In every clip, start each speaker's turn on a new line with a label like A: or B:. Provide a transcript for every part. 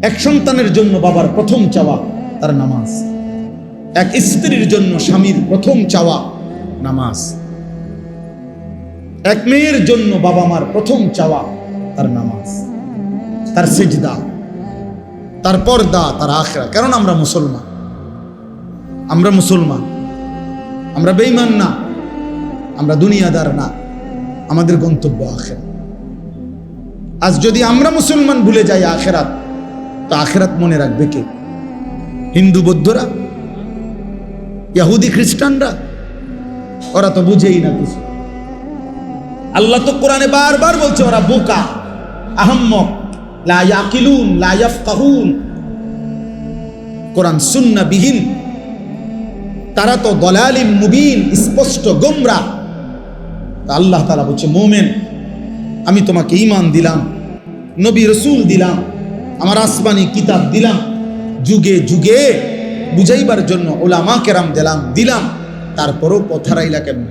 A: এক সন্তানের জন্য বাবার প্রথম চাওয়া তার নামাজ, এক স্ত্রীর জন্য স্বামীর প্রথম চাওয়া নামাজ, এক মেয়ের জন্য বাবা মার প্রথম চাওয়া তার নামাজ, তার সিজদা, তার পর্দা, তার আখিরা। কারণ আমরা মুসলমান, আমরা বেঈমান না, আমরা দুনিয়াদার না, আমাদের গন্তব্য আখিরাত। আজ যদি আমরা মুসলমান ভুলে যাই আখিরাত, তো আখিরাত মনে রাখবে কে? হিন্দু বৌদ্ধরা, ইহুদি খ্রিস্টানরা? ওরা তো বুঝেই না কিছু। আল্লাহ তো কোরআনে বারবার বলছে ওরা বোকা, আহম্মক, লা ইয়াকিলুন, লা ইয়াফকাহুন। কোরআন সুন্নাহ বিহীন, তারা তো দলালিম মুবিন, স্পষ্ট গোমরা। আল্লাহ তাআলা বলছে মুমিন, আমি তোমাকে ঈমান দিলাম, নবী রাসূল দিলাম, আমার আসমানি কিতাব দিলাম, যুগে যুগে বুঝাইবার জন্য উলামা কেরাম দিলাম, তারপরও পথ হারাইলা কেমন?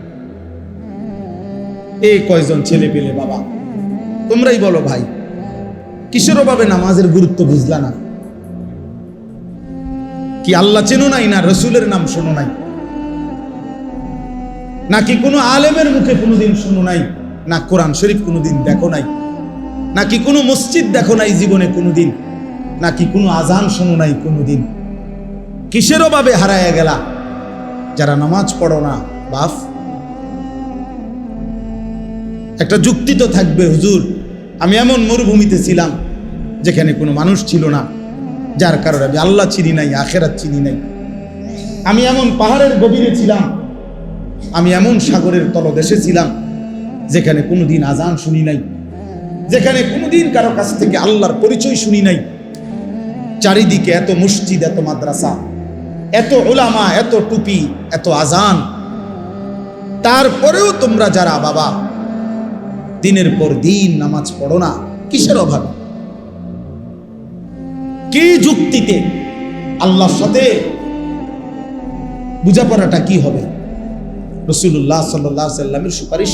A: এই কয়জন ছেলে পেলে বাবা, তোমরাই বলো ভাই, কিসের অভাবে নামাজের গুরুত্ব বুঝলা না? কি আল্লাহ চেনো নাই, না রসুলের নাম শোনো নাই, নাকি কোনো আলেমের মুখে কোনোদিন শোনো নাই, না কোরআন শরীফ কোনোদিন দেখো নাই, নাকি কোনো মসজিদ দেখো নাই জীবনে কোনোদিন, নাকি কোনো আজান শোনো নাই কোনোদিন? কিসের অভাবে হারায় গেলা যারা নামাজ পড়ো না? বাপ, একটা যুক্তি তো থাকবে, হুজুর আমি এমন মরুভূমিতে ছিলাম যেখানে কোনো মানুষ ছিল না, যার কারণে আমি আল্লাহ চিনি নাই, আখিরাত চিনি নাই। আমি এমন পাহাড়ের গভীরে ছিলাম, আমি এমন সাগরের তলদেশে ছিলাম যেখানে কোনোদিন আজান শুনি নাই, যেখানে কোনোদিন কারো কাছ থেকে আল্লাহর পরিচয় শুনি নাই। চারিদিকে এত মসজিদ, এত মাদ্রাসা, এত উলামা, এত টুপি, এত আজান, তারপরেও তোমরা যারা বাবা দিনের পর দিন নামাজ পড়ো না, কিসের অভাবে? কি যুক্তিতে? আল্লাহর সাথে বোঝাপড়াটা কি হবে? রাসূলুল্লাহ সাল্লাল্লাহু আলাইহি ওয়াসাল্লামের সুপারিশ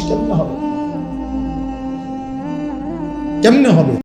A: কেমনে হবে?